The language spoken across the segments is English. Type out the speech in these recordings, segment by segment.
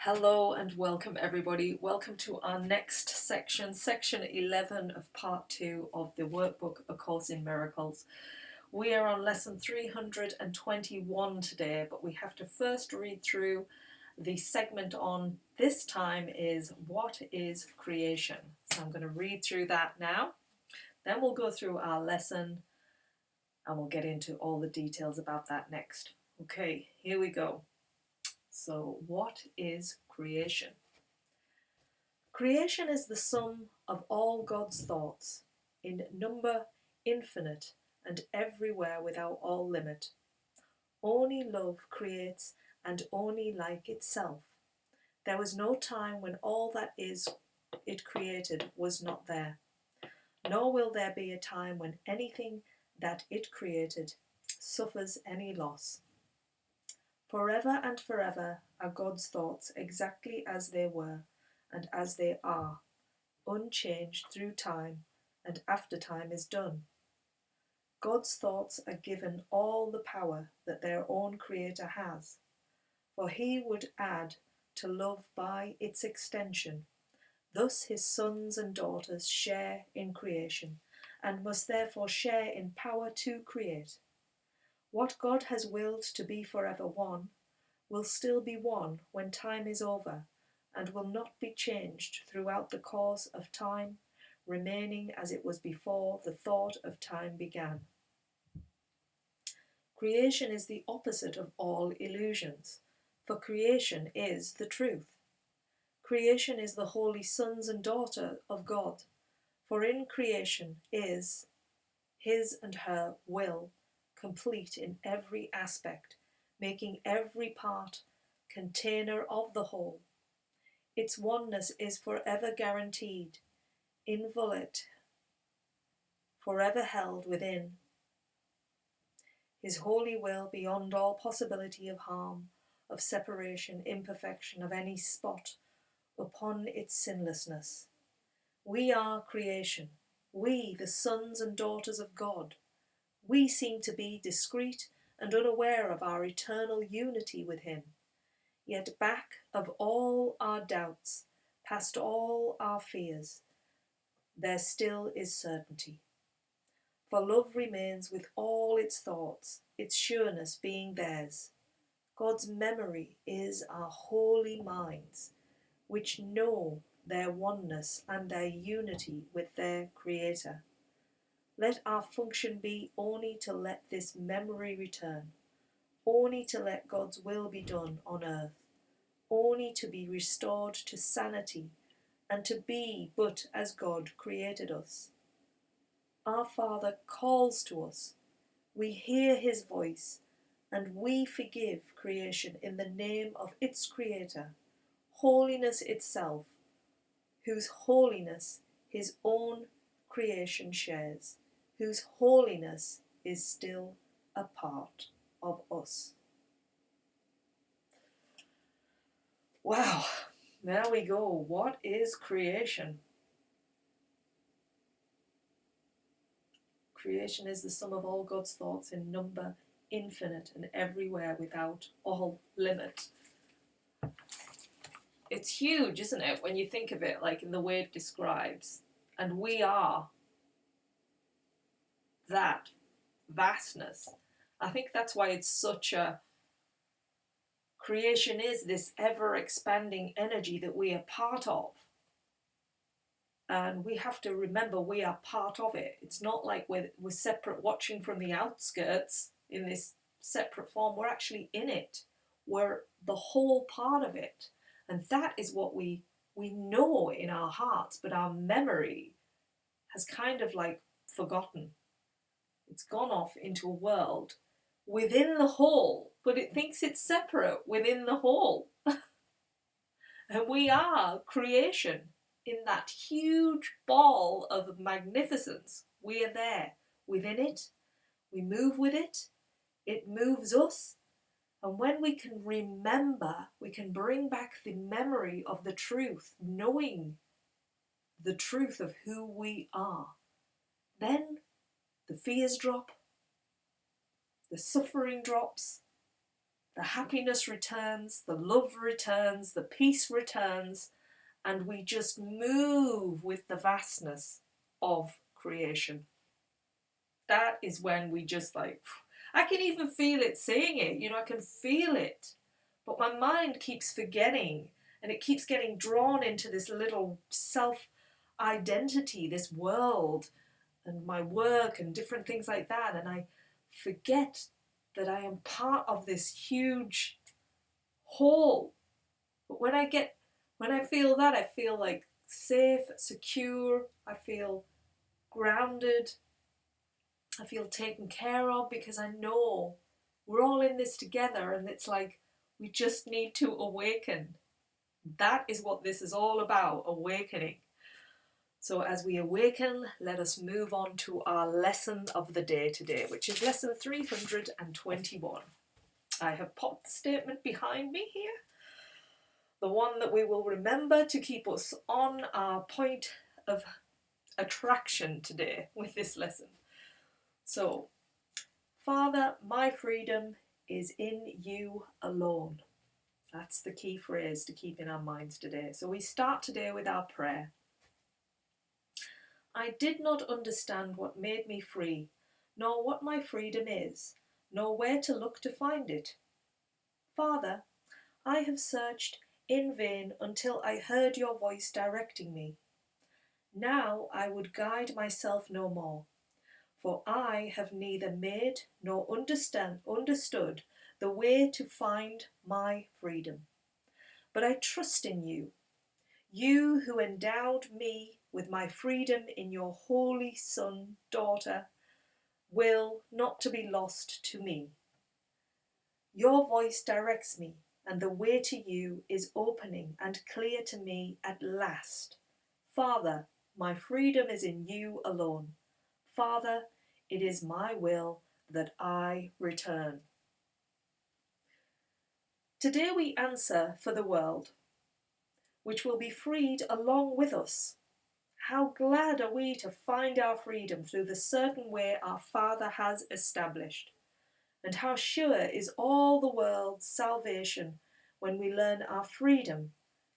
Hello and welcome everybody. Welcome to our next section, section 11 of part 2 of the workbook, A Course in Miracles. We are on lesson 321 today, but we have to first read through the segment on this time is what is creation. So I'm going to read through that now. Then we'll go through our lesson and we'll get into all the details about that next. Okay, here we go. So, what is creation? Creation is the sum of all God's thoughts, in number infinite and everywhere without all limit. Only love creates and only like itself. There was no time when all that is it created was not there, nor will there be a time when anything that it created suffers any loss. Forever and forever are God's thoughts exactly as they were and as they are, unchanged through time and after time is done. God's thoughts are given all the power that their own Creator has, for He would add to love by its extension. Thus His sons and daughters share in creation and must therefore share in power to create. What God has willed to be forever one will still be one when time is over, and will not be changed throughout the course of time, remaining as it was before the thought of time began. Creation is the opposite of all illusions, for creation is the truth. Creation is the holy sons and daughters of God, for in creation is His and her will, complete in every aspect, making every part container of the whole. Its oneness is forever guaranteed, inviolate, forever held within His holy will beyond all possibility of harm, of separation, imperfection, of any spot upon its sinlessness. We are creation, we the sons and daughters of God. We seem to be discreet and unaware of our eternal unity with Him. Yet back of all our doubts, past all our fears, there still is certainty. For love remains with all its thoughts, its sureness being theirs. God's memory is our holy minds, which know their oneness and their unity with their Creator. Let our function be only to let this memory return, only to let God's will be done on earth, only to be restored to sanity and to be but as God created us. Our Father calls to us, we hear His voice, and we forgive creation in the name of its Creator, holiness itself, whose holiness His own creation shares, whose holiness is still a part of us. Wow, there we go. What is creation? Creation is the sum of all God's thoughts in number, infinite, and everywhere without all limit. It's huge, isn't it, when you think of it, like in the way it describes. And we are that vastness. I think that's why it's such a... Creation is this ever-expanding energy that we are part of. And we have to remember we are part of it. It's not like we're separate, watching from the outskirts in this separate form. We're actually in it. We're the whole part of it. And that is what we know in our hearts, but our memory has kind of like forgotten. It's gone off into a world within the whole, but it thinks it's separate within the whole. And we are creation in that huge ball of magnificence. We are there within it. We move with it. It moves us. And when we can remember, we can bring back the memory of the truth, knowing the truth of who we are. Then the fears drop, the suffering drops, The happiness returns, the love returns, the peace returns, and we just move with the vastness of creation. That is when we just like, I can even feel it saying it, I can feel it. But my mind keeps forgetting, and it keeps getting drawn into this little self-identity, this world, and my work and different things like that. And I forget that I am part of this huge whole. But when I feel that, I feel like safe, secure, I feel grounded, I feel taken care of, because I know we're all in this together, and it's like we just need to awaken. That is what this is all about, awakening. So as we awaken, let us move on to our lesson of the day today, which is lesson 321. I have popped the statement behind me here, the one that we will remember to keep us on our point of attraction today with this lesson. So, Father, my freedom is in you alone. That's the key phrase to keep in our minds today. So we start today with our prayer. I did not understand what made me free, nor what my freedom is, nor where to look to find it. Father, I have searched in vain until I heard your voice directing me. Now I would guide myself no more, for I have neither made nor understood the way to find my freedom. But I trust in you, you who endowed me with my freedom in your holy Son, daughter, will not to be lost to me. Your voice directs me, and the way to you is opening and clear to me at last. Father, my freedom is in you alone. Father, it is my will that I return. Today we answer for the world, which will be freed along with us. How glad are we to find our freedom through the certain way our Father has established. And how sure is all the world's salvation when we learn our freedom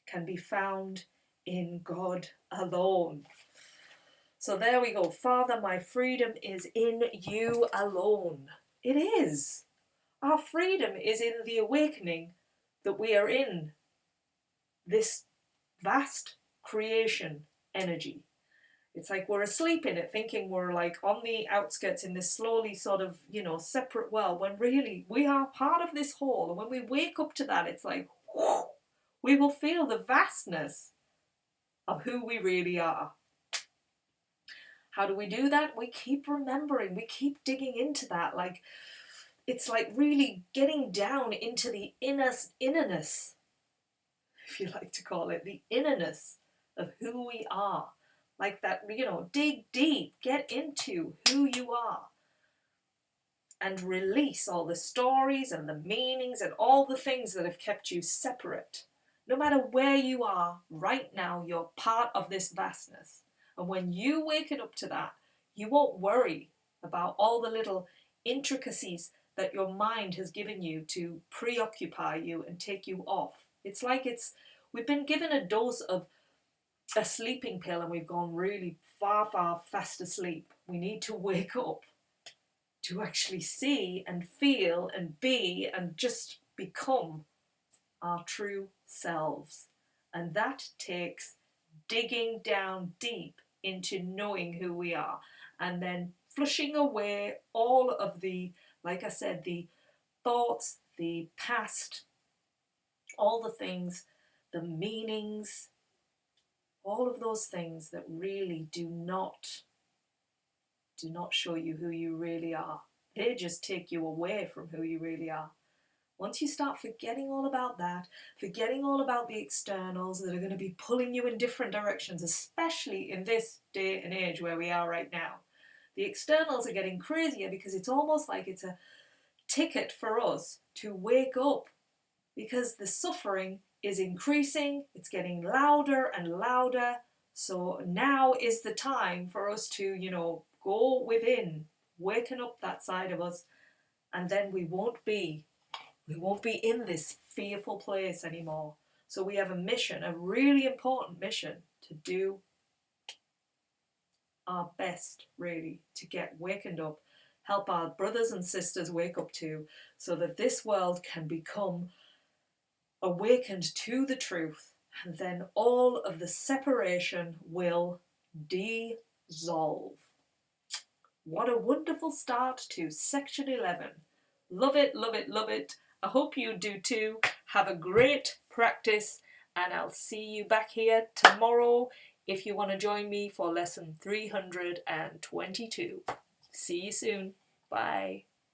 can be found in God alone. So there we go. Father, my freedom is in you alone. It is. Our freedom is in the awakening that we are in this vast creation energy. It's like we're asleep in it, thinking we're like on the outskirts in this slowly sort of, separate world, when really we are part of this whole. And when we wake up to that, it's like, whoo, we will feel the vastness of who we really are. How do we do that? We keep remembering, we keep digging into that. Like, it's like really getting down into the innerness, if you like to call it, the innerness of who we are. Like that, dig deep, get into who you are, and release all the stories and the meanings and all the things that have kept you separate. No matter where you are right now, you're part of this vastness. And when you waken up to that, you won't worry about all the little intricacies that your mind has given you to preoccupy you and take you off. It's like we've been given a dose of a sleeping pill and we've gone really far fast asleep. We need to wake up to actually see and feel and be and just become our true selves. And that takes digging down deep into knowing who we are, and then flushing away all of the, like I said, the thoughts, the past, all the things, the meanings, all of those things that really do not show you who you really are. They just take you away from who you really are. Once you start forgetting all about that, forgetting all about the externals that are going to be pulling you in different directions, especially in this day and age where we are right now. The externals are getting crazier because it's almost like it's a ticket for us to wake up, because the suffering is increasing, it's getting louder and louder. So now is the time for us to, go within, waken up that side of us, and then we won't be We won't be in this fearful place anymore. So we have a mission, a really important mission, to do our best, really, to get wakened up, help our brothers and sisters wake up too, so that this world can become awakened to the truth, and then all of the separation will dissolve. What a wonderful start to section 11. Love it, love it, love it. I hope you do too. Have a great practice, and I'll see you back here tomorrow if you want to join me for lesson 322. See you soon. Bye.